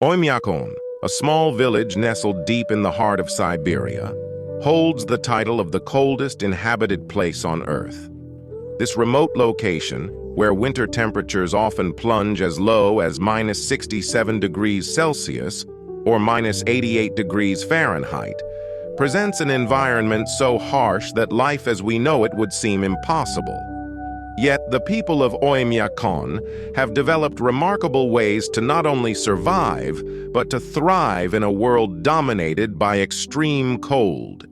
Oymyakon, a small village nestled deep in the heart of Siberia, holds the title of the coldest inhabited place on Earth. This remote location, where winter temperatures often plunge as low as -67 degrees Celsius or -88 degrees Fahrenheit, presents an environment so harsh that life as we know it would seem impossible. Yet the people of Oymyakon have developed remarkable ways to not only survive, but to thrive in a world dominated by extreme cold.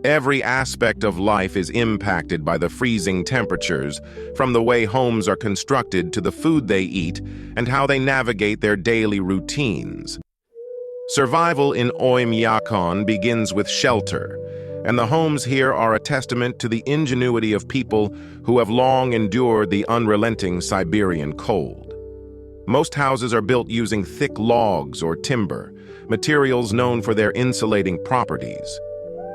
Every aspect of life is impacted by the freezing temperatures, from the way homes are constructed to the food they eat and how they navigate their daily routines. Survival in Oymyakon begins with shelter, and the homes here are a testament to the ingenuity of people who have long endured the unrelenting Siberian cold. Most houses are built using thick logs or timber, materials known for their insulating properties.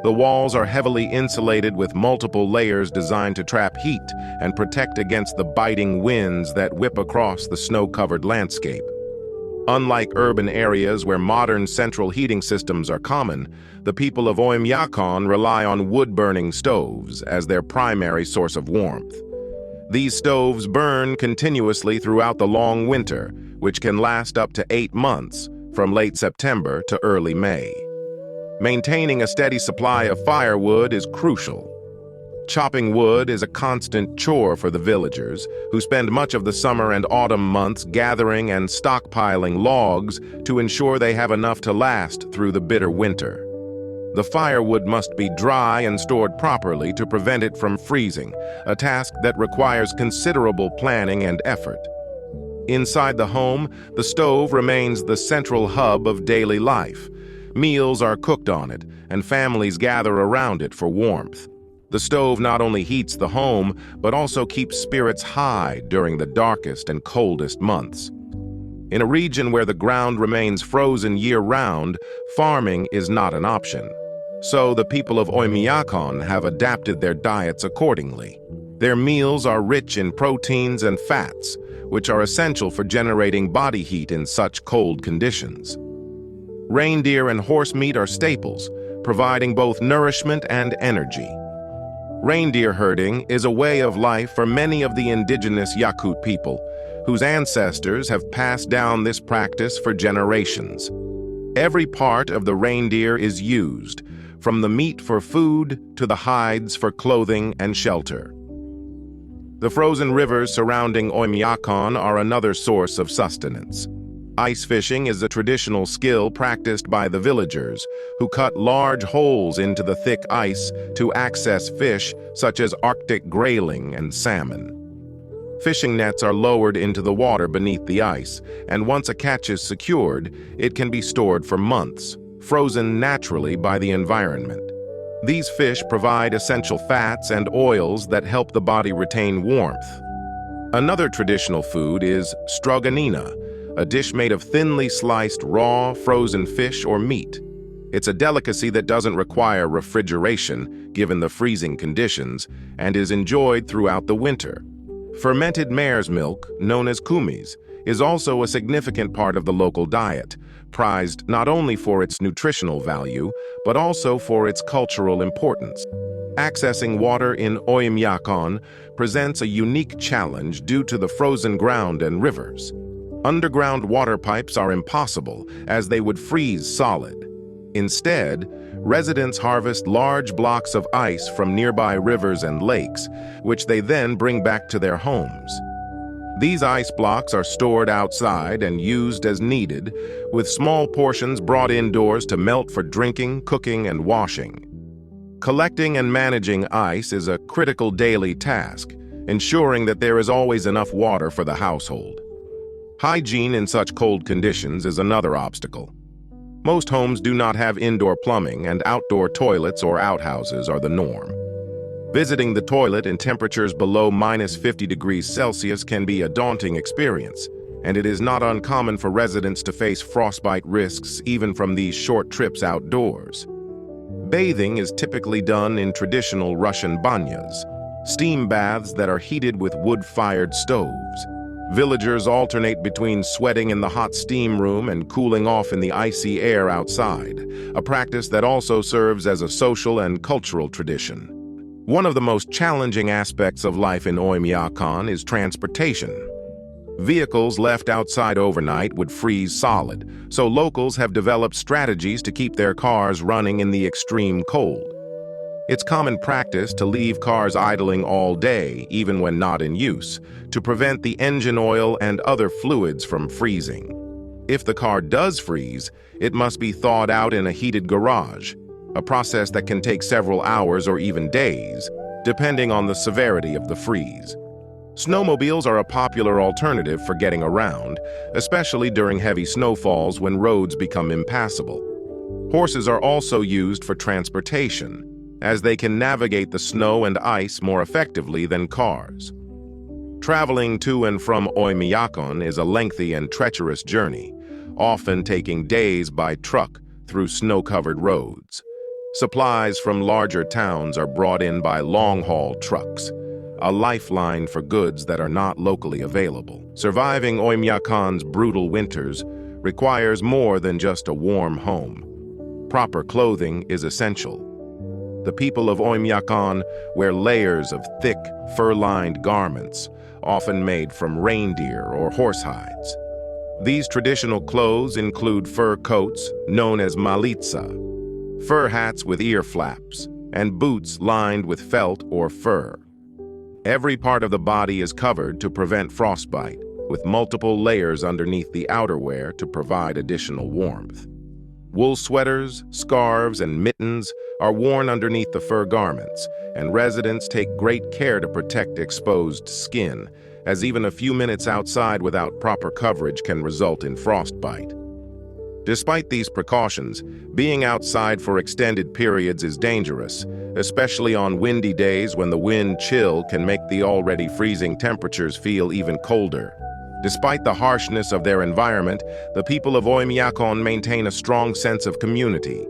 The walls are heavily insulated with multiple layers designed to trap heat and protect against the biting winds that whip across the snow-covered landscape. Unlike urban areas where modern central heating systems are common, the people of Oymyakon rely on wood-burning stoves as their primary source of warmth. These stoves burn continuously throughout the long winter, which can last up to 8 months, from late September to early May. Maintaining a steady supply of firewood is crucial. Chopping wood is a constant chore for the villagers, who spend much of the summer and autumn months gathering and stockpiling logs to ensure they have enough to last through the bitter winter. The firewood must be dry and stored properly to prevent it from freezing, a task that requires considerable planning and effort. Inside the home, the stove remains the central hub of daily life. Meals are cooked on it, and families gather around it for warmth. The stove not only heats the home, but also keeps spirits high during the darkest and coldest months. In a region where the ground remains frozen year-round, farming is not an option. So the people of Oymyakon have adapted their diets accordingly. Their meals are rich in proteins and fats, which are essential for generating body heat in such cold conditions. Reindeer and horse meat are staples, providing both nourishment and energy. Reindeer herding is a way of life for many of the indigenous Yakut people, whose ancestors have passed down this practice for generations. Every part of the reindeer is used, from the meat for food to the hides for clothing and shelter. The frozen rivers surrounding Oymyakon are another source of sustenance. Ice fishing is a traditional skill practiced by the villagers, who cut large holes into the thick ice to access fish such as Arctic grayling and salmon. Fishing nets are lowered into the water beneath the ice, and once a catch is secured, it can be stored for months, frozen naturally by the environment. These fish provide essential fats and oils that help the body retain warmth. Another traditional food is stroganina, a dish made of thinly sliced raw, frozen fish or meat. It's a delicacy that doesn't require refrigeration, given the freezing conditions, and is enjoyed throughout the winter. Fermented mare's milk, known as kumis, is also a significant part of the local diet, prized not only for its nutritional value, but also for its cultural importance. Accessing water in Oymyakon presents a unique challenge due to the frozen ground and rivers. Underground water pipes are impossible, as they would freeze solid. Instead, residents harvest large blocks of ice from nearby rivers and lakes, which they then bring back to their homes. These ice blocks are stored outside and used as needed, with small portions brought indoors to melt for drinking, cooking, and washing. Collecting and managing ice is a critical daily task, ensuring that there is always enough water for the household. Hygiene in such cold conditions is another obstacle. Most homes do not have indoor plumbing, and outdoor toilets or outhouses are the norm. Visiting the toilet in temperatures below -50 degrees Celsius can be a daunting experience, and it is not uncommon for residents to face frostbite risks even from these short trips outdoors. Bathing is typically done in traditional Russian banyas, steam baths that are heated with wood-fired stoves. Villagers alternate between sweating in the hot steam room and cooling off in the icy air outside, a practice that also serves as a social and cultural tradition. One of the most challenging aspects of life in Oymyakon is transportation. Vehicles left outside overnight would freeze solid, so locals have developed strategies to keep their cars running in the extreme cold. It's common practice to leave cars idling all day, even when not in use, to prevent the engine oil and other fluids from freezing. If the car does freeze, it must be thawed out in a heated garage, a process that can take several hours or even days, depending on the severity of the freeze. Snowmobiles are a popular alternative for getting around, especially during heavy snowfalls when roads become impassable. Horses are also used for transportation, as they can navigate the snow and ice more effectively than cars. Traveling to and from Oymyakon is a lengthy and treacherous journey, often taking days by truck through snow-covered roads. Supplies from larger towns are brought in by long-haul trucks, a lifeline for goods that are not locally available. Surviving Oymyakon's brutal winters requires more than just a warm home. Proper clothing is essential. The people of Oymyakon wear layers of thick, fur-lined garments, often made from reindeer or horse hides. These traditional clothes include fur coats, known as malitsa, fur hats with ear flaps, and boots lined with felt or fur. Every part of the body is covered to prevent frostbite, with multiple layers underneath the outerwear to provide additional warmth. Wool sweaters, scarves, and mittens are worn underneath the fur garments, and residents take great care to protect exposed skin, as even a few minutes outside without proper coverage can result in frostbite. Despite these precautions, being outside for extended periods is dangerous, especially on windy days when the wind chill can make the already freezing temperatures feel even colder. Despite the harshness of their environment, the people of Oymyakon maintain a strong sense of community.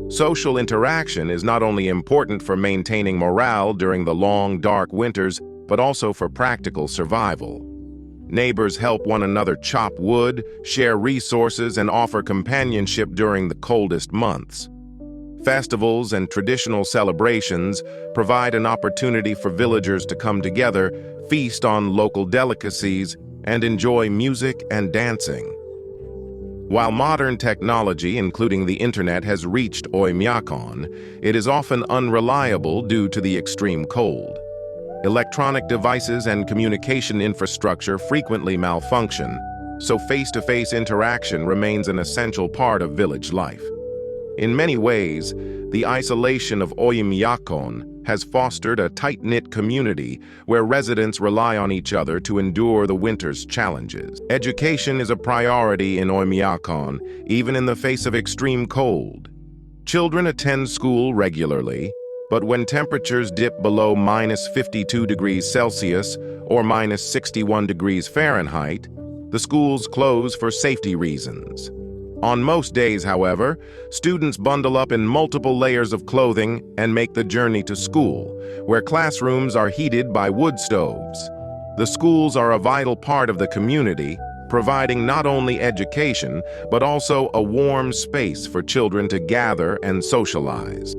Social interaction is not only important for maintaining morale during the long, dark winters, but also for practical survival. Neighbors help one another chop wood, share resources, and offer companionship during the coldest months. Festivals and traditional celebrations provide an opportunity for villagers to come together, feast on local delicacies, and enjoy music and dancing. While modern technology, including the internet, has reached Oymyakon, it is often unreliable due to the extreme cold. Electronic devices and communication infrastructure frequently malfunction, so face-to-face interaction remains an essential part of village life. In many ways, the isolation of Oymyakon has fostered a tight-knit community where residents rely on each other to endure the winter's challenges. Education is a priority in Oymyakon, even in the face of extreme cold. Children attend school regularly, but when temperatures dip below -52 degrees Celsius or -61 degrees Fahrenheit, the schools close for safety reasons. On most days, however, students bundle up in multiple layers of clothing and make the journey to school, where classrooms are heated by wood stoves. The schools are a vital part of the community, providing not only education, but also a warm space for children to gather and socialize.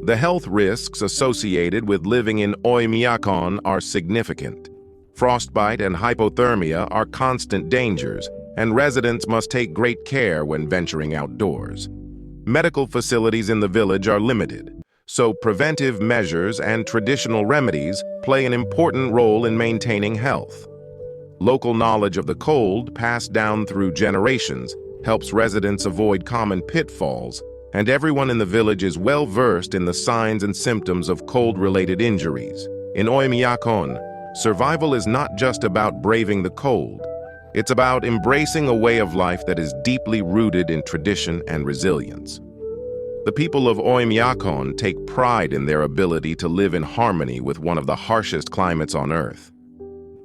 The health risks associated with living in Oymyakon are significant. Frostbite and hypothermia are constant dangers, and residents must take great care when venturing outdoors. Medical facilities in the village are limited, so preventive measures and traditional remedies play an important role in maintaining health. Local knowledge of the cold, passed down through generations, helps residents avoid common pitfalls, and everyone in the village is well versed in the signs and symptoms of cold-related injuries. In Oymyakon, survival is not just about braving the cold. It's about embracing a way of life that is deeply rooted in tradition and resilience. The people of Oymyakon take pride in their ability to live in harmony with one of the harshest climates on Earth.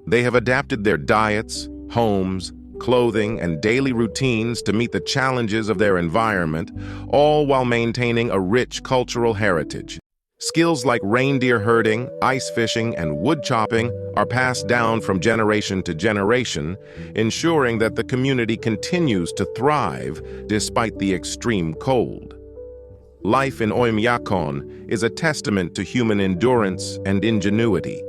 They have adapted their diets, homes, clothing, and daily routines to meet the challenges of their environment, all while maintaining a rich cultural heritage. Skills like reindeer herding, ice fishing, and wood chopping are passed down from generation to generation, ensuring that the community continues to thrive despite the extreme cold. Life in Oymyakon is a testament to human endurance and ingenuity.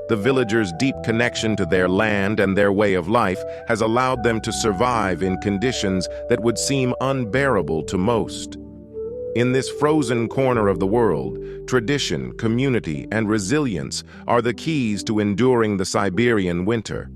The villagers' deep connection to their land and their way of life has allowed them to survive in conditions that would seem unbearable to most. In this frozen corner of the world, tradition, community, and resilience are the keys to enduring the Siberian winter.